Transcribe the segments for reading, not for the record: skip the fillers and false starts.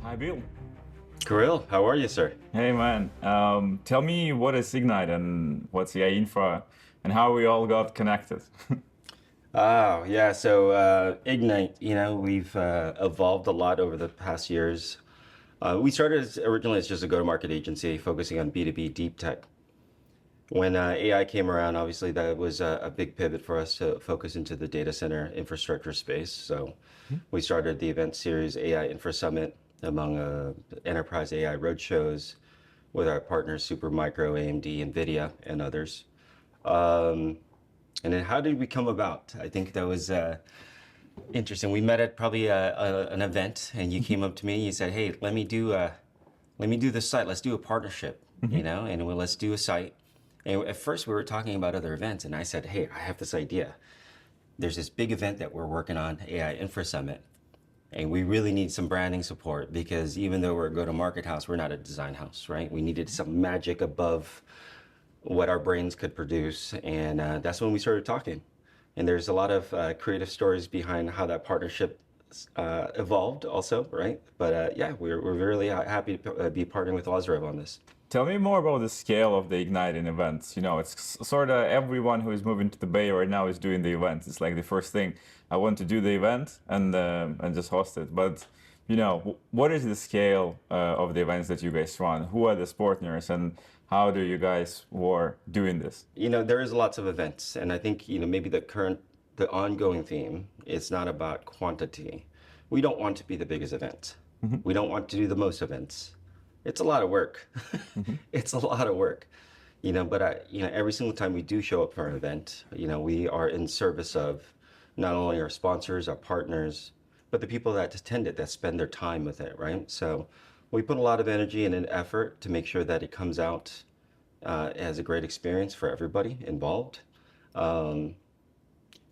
Hi, Bill. Kirill, how are you, sir? Hey, man. Tell me what is Ignite and what's AI Infra and how we all got connected. Oh, yeah. So Ignite, we've evolved a lot over the past years. We started originally as just a go-to-market agency focusing on B2B deep tech. When AI came around, obviously that was a big pivot for us to focus into the data center infrastructure space. So we started the event series AI Infra Summit among enterprise AI roadshows with our partners Supermicro, AMD, NVIDIA, and others. Um, and then how did we come about? I think that was interesting. We met at probably an event, and you came up to me and you said, "Hey, let me do this site. Let's do a partnership, and let's do a site." And at first, we were talking about other events, and I said, "Hey, I have this idea. There's this big event that we're working on, AI Infra Summit, and we really need some branding support because even though we're a go-to-market house, we're not a design house, right? We needed some magic above what our brains could produce, and that's when we started talking. And there's a lot of creative stories behind how that partnership evolved also, right? But yeah, we're really happy to be partnering with Lazarev on this. Tell me more about the scale of the Igniting events. It's sort of everyone who is moving to the Bay right now is doing the event. It's like the first thing. I want to do the event and just host it. But what is the scale of the events that you guys run? Who are the partners and how do you guys were doing this? There is lots of events, and I think maybe the ongoing theme is not about quantity. We don't want to be the biggest event. We don't want to do the most events. It's a lot of work. It's a lot of work, but every single time we do show up for an event, we are in service of not only our sponsors, our partners, but the people that attend it, that spend their time with it, right? So we put a lot of energy and an effort to make sure that it comes out as a great experience for everybody involved. Um,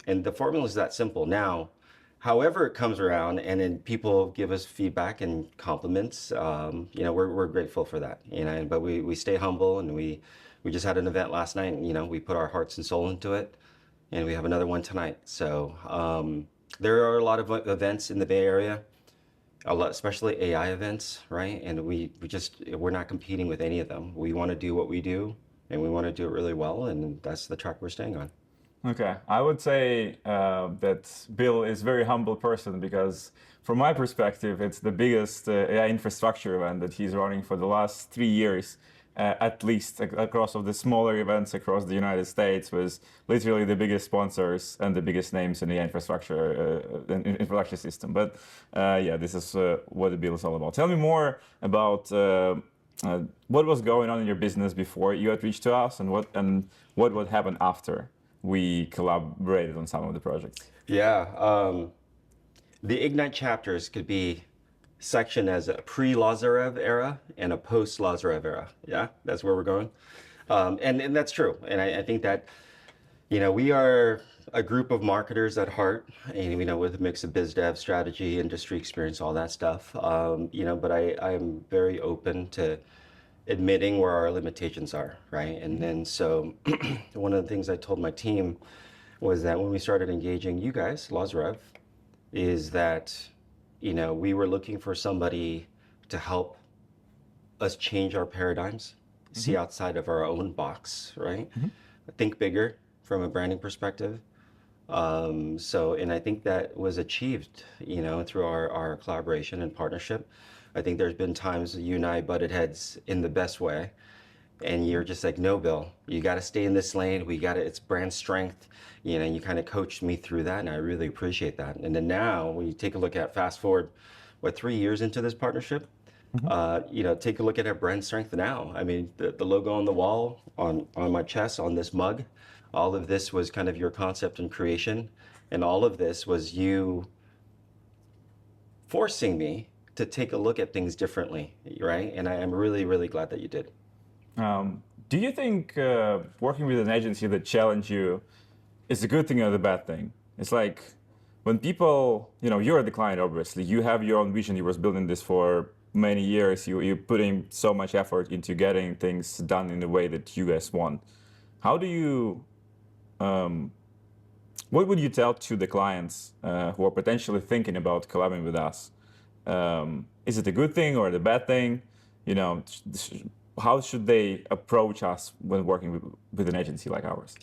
and the formula is that simple. Now, however it comes around and then people give us feedback and compliments, we're grateful for that, but we stay humble and we just had an event last night and, we put our hearts and soul into it and we have another one tonight. So there are a lot of events in the Bay Area, a lot, especially AI events, right? And we're not competing with any of them. We want to do what we do and we want to do it really well. And that's the track we're staying on. Okay, I would say that Bill is a very humble person because, from my perspective, it's the biggest AI infrastructure event that he's running for the last 3 years, at least across of the smaller events across the United States, with literally the biggest sponsors and the biggest names in the infrastructure system. But yeah, this is what the Bill is all about. Tell me more about what was going on in your business before you had reached to us, and what would happen after we collaborated on some of the projects. Yeah, the Ignite chapters could be sectioned as a pre-Lazarev era and a post-Lazarev era. Yeah, that's where we're going. And that's true. And I think that, we are a group of marketers at heart, and, with a mix of biz dev, strategy, industry experience, all that stuff. But I'm very open to admitting where our limitations are, right? And then so one of the things I told my team was that when we started engaging you guys, Lazarev, is that, we were looking for somebody to help us change our paradigms, see outside of our own box, right? Think bigger from a branding perspective. And I think that was achieved, through our collaboration and partnership. I think there's been times you and I butted heads in the best way, and you're just like, no, Bill, you got to stay in this lane. It's brand strength, and you kind of coached me through that, and I really appreciate that. And then now, when you take a look at fast forward, 3 years into this partnership, take a look at our brand strength now. I mean, the logo on the wall, on my chest, on this mug, all of this was kind of your concept and creation, and all of this was you forcing me to take a look at things differently, right? And I am really, really glad that you did. Do you think working with an agency that challenge you is a good thing or a bad thing? It's like when people, you're the client, obviously, you have your own vision. You was building this for many years. You're putting so much effort into getting things done in the way that you guys want. How do you, what would you tell to the clients who are potentially thinking about collaborating with us? Is it a good thing or the bad thing? You know, how should they approach us when working with an agency like ours?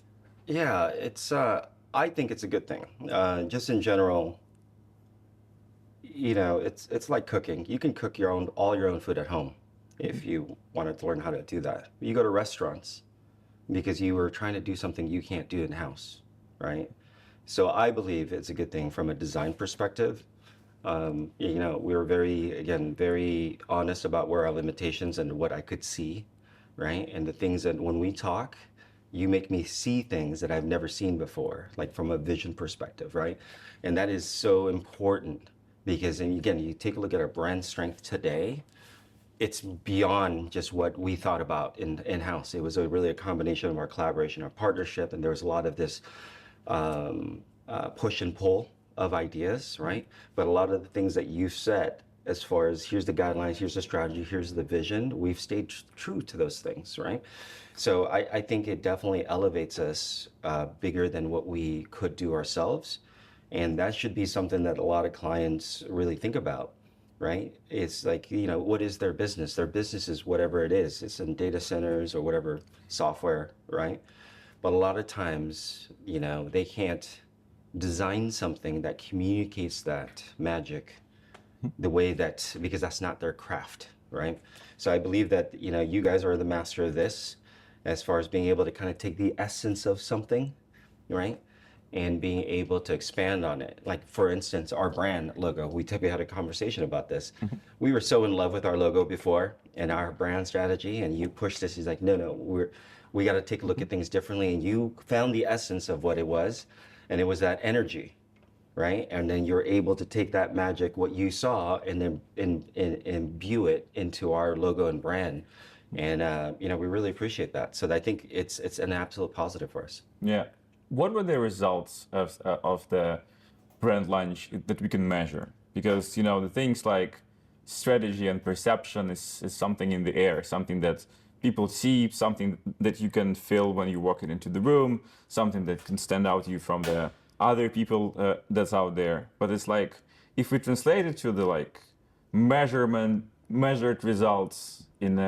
Yeah, it's I think it's a good thing. Just in general, it's like cooking. You can cook all your own food at home if you wanted to learn how to do that. You go to restaurants because you were trying to do something you can't do in house, right? So I believe it's a good thing from a design perspective. We were very honest about where our limitations and what I could see, right? And the things that when we talk, you make me see things that I've never seen before, like from a vision perspective, right? And that is so important because, and again, you take a look at our brand strength today, it's beyond just what we thought about in-house. It was really a combination of our collaboration, our partnership, and there was a lot of this push and pull of ideas, right? But a lot of the things that you said, as far as here's the guidelines, here's the strategy, here's the vision, we've stayed true to those things, right? So I think it definitely elevates us bigger than what we could do ourselves. And that should be something that a lot of clients really think about, right? It's like, what is their business? Their business is whatever it is. It's in data centers or whatever software, right? But a lot of times, they can't design something that communicates that magic the way that, because that's not their craft, right? So I believe that, you guys are the master of this as far as being able to kind of take the essence of something, right? And being able to expand on it. Like, for instance, our brand logo, we had a conversation about this. We were so in love with our logo before and our brand strategy, and you pushed this. He's like, no, we got to take a look at things differently. And you found the essence of what it was, and it was that energy, right? And then you're able to take that magic, what you saw, and then imbue it into our logo and brand. And we really appreciate that. So I think it's an absolute positive for us. Yeah. What were the results of the brand launch that we can measure? Because the things like strategy and perception is something in the air, something that people see, something that you can feel when you walk into the room, something that can stand out to you from the other people that's out there. But it's like, if we translate it to the measured results in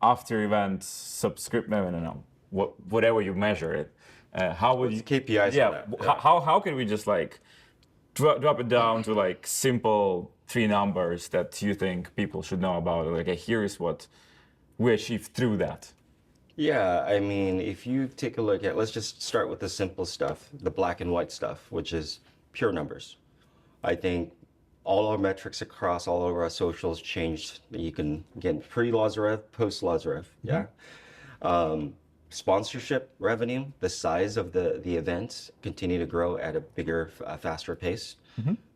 after event subscript, I don't know, whatever you measure it, how would you KPIs? Yeah, how can we just drop it down to simple 3 numbers that you think people should know about? Like, here is what we achieved through that. Yeah, I mean, if you take a look at, let's just start with the simple stuff, the black and white stuff, which is pure numbers. I think all our metrics across all of our socials changed. You can get pre-Lazarev, post-Lazarev, yeah. Sponsorship revenue, the size of the events continue to grow at a bigger, faster pace.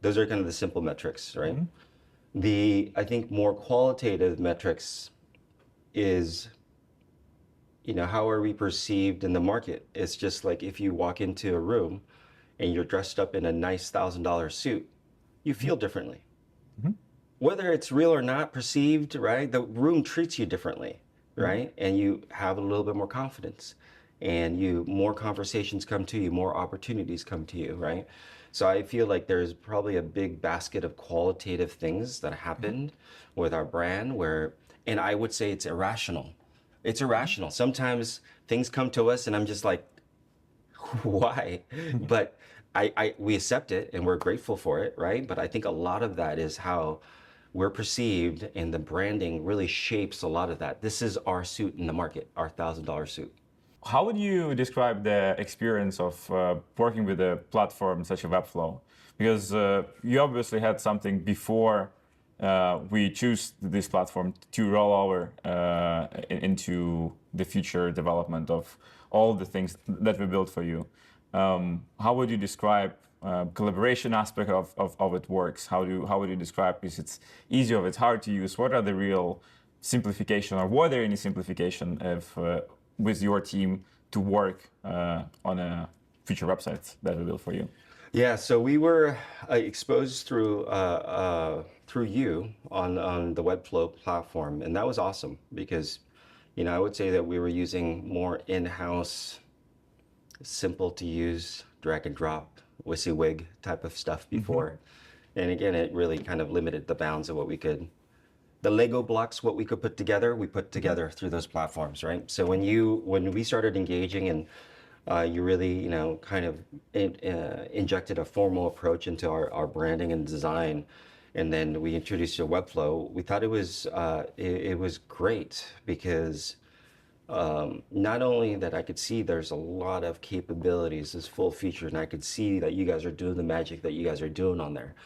Those are kind of the simple metrics, right? I think more qualitative metrics is, how are we perceived in the market? It's just like if you walk into a room and you're dressed up in a nice $1,000 suit, you feel differently. Whether it's real or not perceived, right? The room treats you differently, right? And you have a little bit more confidence, and more conversations come to you, more opportunities come to you, right? So I feel like there's probably a big basket of qualitative things that happened with our brand and I would say it's irrational. It's irrational. Sometimes things come to us and I'm just like, why? But we accept it and we're grateful for it, right? But I think a lot of that is how we're perceived, and the branding really shapes a lot of that. This is our suit in the market, our $1,000 suit. How would you describe the experience of working with a platform such as Webflow? Because you obviously had something before we choose this platform to roll over into the future development of all the things that we built for you. How would you describe collaboration aspect of it works? How would you describe if it's easy or it's hard to use? What are the real simplification, or were there any simplification with your team to work on a future website that we built for you? Yeah, so we were exposed through you on the Webflow platform, and that was awesome because, I would say that we were using more in-house, simple to use, drag and drop, WYSIWYG type of stuff before. And again, it really kind of limited the bounds of what we could, the Lego blocks, what we could put together, we put together through those platforms, right? So when we started engaging and you really, kind of injected a formal approach into our branding and design, and then we introduced your Webflow, we thought it was great because not only that I could see there's a lot of capabilities, this full feature, and I could see that you guys are doing the magic that you guys are doing on there,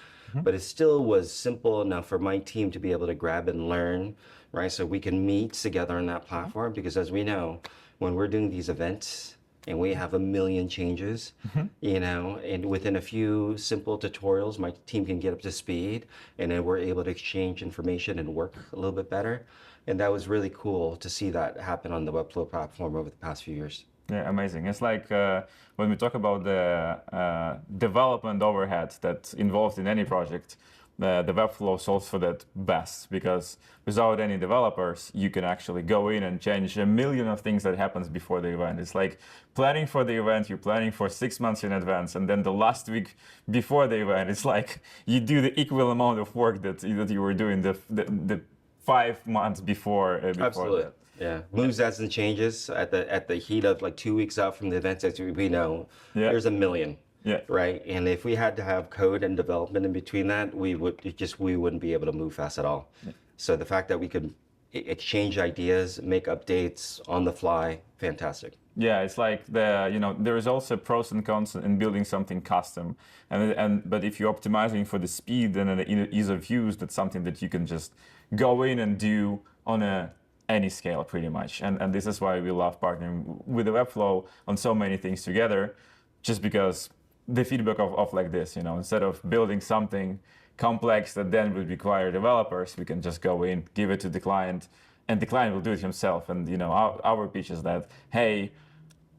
but it still was simple enough for my team to be able to grab and learn, right? So we can meet together on that platform because as we know, when we're doing these events and we have a million changes, and within a few simple tutorials, my team can get up to speed and then we're able to exchange information and work a little bit better. And that was really cool to see that happen on the Webflow platform over the past few years. Yeah, amazing. It's like when we talk about the development overhead that's involved in any project, the Webflow solves for that best because without any developers, you can actually go in and change a million of things that happens before the event. It's like planning for the event, you're planning for 6 months in advance, and then the last week before the event, it's like you do the equal amount of work that you were doing the 5 months before Absolutely. that. Yeah. Moves as and changes at the heat of like 2 weeks out from the event, as we know, Yeah. there's a million. Yeah. Right. And if we had to have code and development in between that, we wouldn't be able to move fast at all. So the fact that we could exchange ideas, make updates on the fly, fantastic. Yeah, it's like there is also pros and cons in building something custom, but if you're optimizing for the speed and the ease of use, that's something that you can just go in and do on any scale pretty much. And this is why we love partnering with the Webflow on so many things together, just because the feedback of like this, instead of building something complex that then would require developers, we can just go in, give it to the client, and the client will do it himself. And our pitch is that, hey,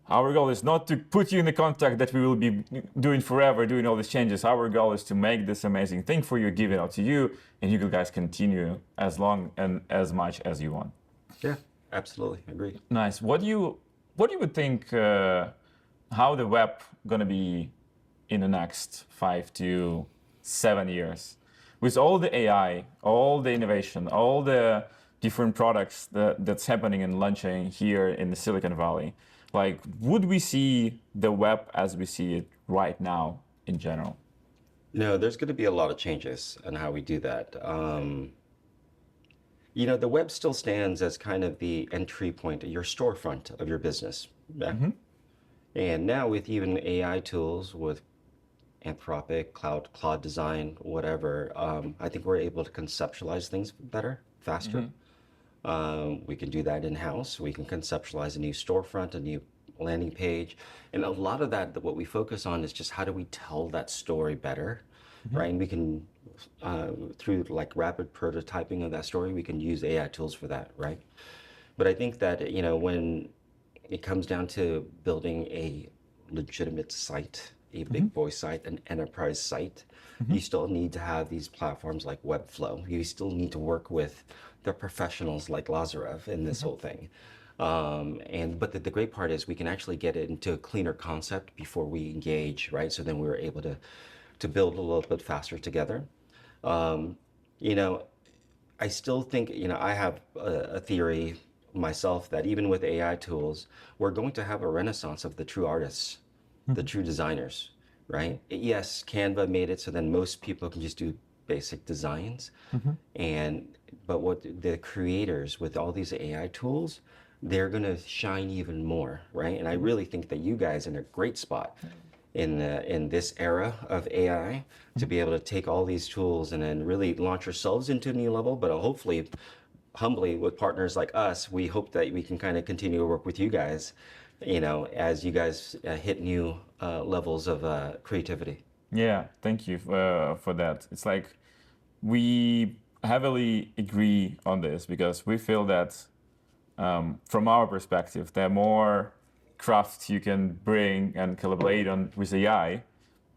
our goal is not to put you in the contract that we will be doing forever, doing all these changes. Our goal is to make this amazing thing for you, give it out to you, and you guys continue as long and as much as you want. Yeah, absolutely. Agree. Nice. What do you would think how the web gonna be in the next 5 to 7 years with all the AI, all the innovation, all the different products that's happening and launching here in the Silicon Valley? Like, would we see the web as we see it right now in general? No, there's going to be a lot of changes on how we do that. The web still stands as kind of the entry point, your storefront of your business. Yeah. And now with even AI tools, with Anthropic, Cloud Design, whatever, I think we're able to conceptualize things better, faster. We can do that in-house. We can conceptualize a new storefront, a new landing page. And a lot of that, what we focus on is just how do we tell that story better, right? And we can, through like rapid prototyping of that story, we can use AI tools for that, right? But I think that, when it comes down to building a legitimate site, a big boy site, an enterprise site, you still need to have these platforms like Webflow. You still need to work with the professionals like Lazarev in this whole thing. But the great part is we can actually get it into a cleaner concept before we engage, right? So then we were able to build a little bit faster together. I still think, I have a theory myself that even with AI tools, we're going to have a renaissance of the true artists, the true designers, right? Yes, Canva made it so then most people can just do basic designs. But what the creators with all these AI tools, they're going to shine even more, right? And I really think that you guys are in a great spot in this era of AI to be able to take all these tools and then really launch yourselves into a new level, but hopefully, humbly with partners like us, we hope that we can kind of continue to work with you guys, as you guys hit new levels of creativity. Yeah, thank you for that. It's like we heavily agree on this because we feel that from our perspective, the more craft you can bring and collaborate on with AI,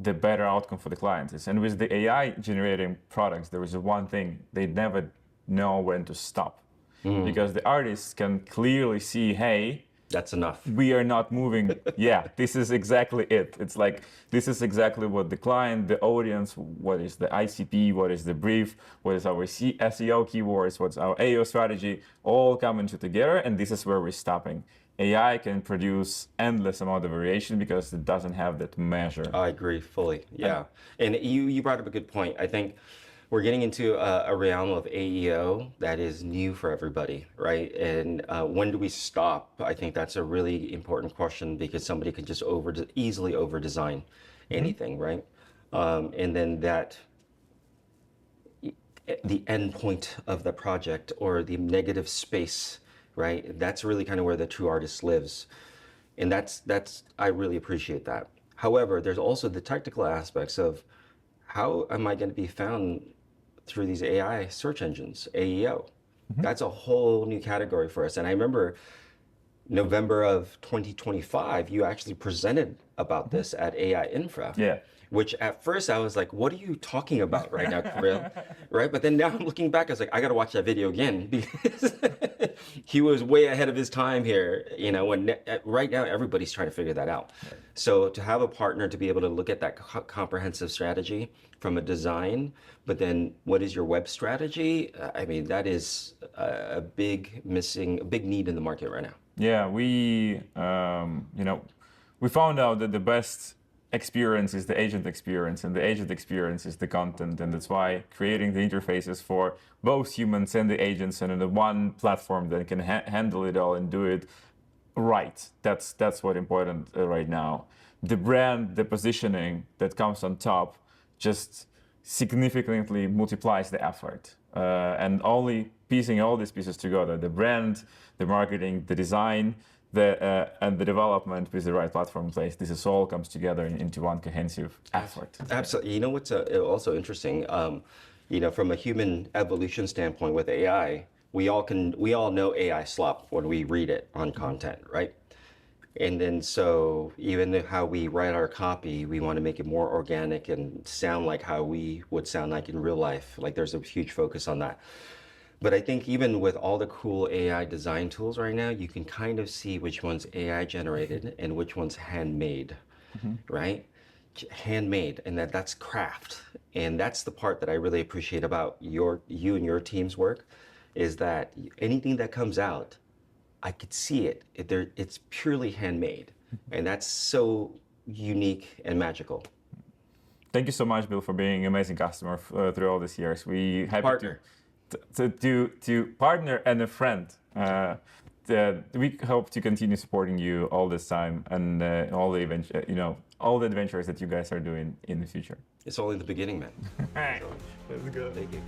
the better outcome for the client is. And with the AI generating products, there is one thing: they never know when to stop, because the artists can clearly see, hey, That's enough. We are not moving. Yeah, this is exactly it. It's like, this is exactly what the client, the audience, what is the ICP, what is the brief, what is our SEO keywords, what's our AO strategy, all coming together, and this is where we're stopping. AI can produce endless amount of variation because it doesn't have that measure. I agree fully. Yeah. And you brought up a good point. I think we're getting into a realm of AEO that is new for everybody, right? And when do we stop? I think that's a really important question because somebody can just easily over design anything, right? And then the end point of the project or the negative space, right? That's really kind of where the true artist lives. And that's I really appreciate that. However, there's also the technical aspects of how am I going to be found through these AI search engines, AEO. That's a whole new category for us. And I remember November of 2025, you actually presented about this at AI Infra. Yeah. Which at first I was like, what are you talking about right now, Kirill? Right? But then now I'm looking back, I was like, I got to watch that video again because he was way ahead of his time here. You know, when right now everybody's trying to figure that out. Right. So to have a partner to be able to look at that comprehensive strategy from a design, but then what is your web strategy? I mean, that is a big need in the market right now. Yeah, we found out that the best experience is the agent experience, and the agent experience is the content, and that's why creating the interfaces for both humans and the agents and in the one platform that can handle it all and do it right. That's what's important right now. The brand, the positioning that comes on top, just significantly multiplies the effort. And only piecing all these pieces together, the brand, the marketing, the design, and the development with the right platform in place, this is all comes together into one cohesive effort. Absolutely. You know what's also interesting? From a human evolution standpoint with AI, we all know AI slop when we read it on content, right? And then so even how we write our copy, we want to make it more organic and sound like how we would sound like in real life. Like there's a huge focus on that. But I think even with all the cool AI design tools right now, you can kind of see which one's AI generated and which one's handmade, right? Handmade, and that's craft. And that's the part that I really appreciate about you and your team's work, is that anything that comes out, I could see it. It's purely handmade. And that's so unique and magical. Thank you so much, Bill, for being an amazing customer through all these years. We happy Partner. to partner and a friend. We hope to continue supporting you all this time and all the adventures that you guys are doing in the future. It's only the beginning, man. All right, let's go. Thank you.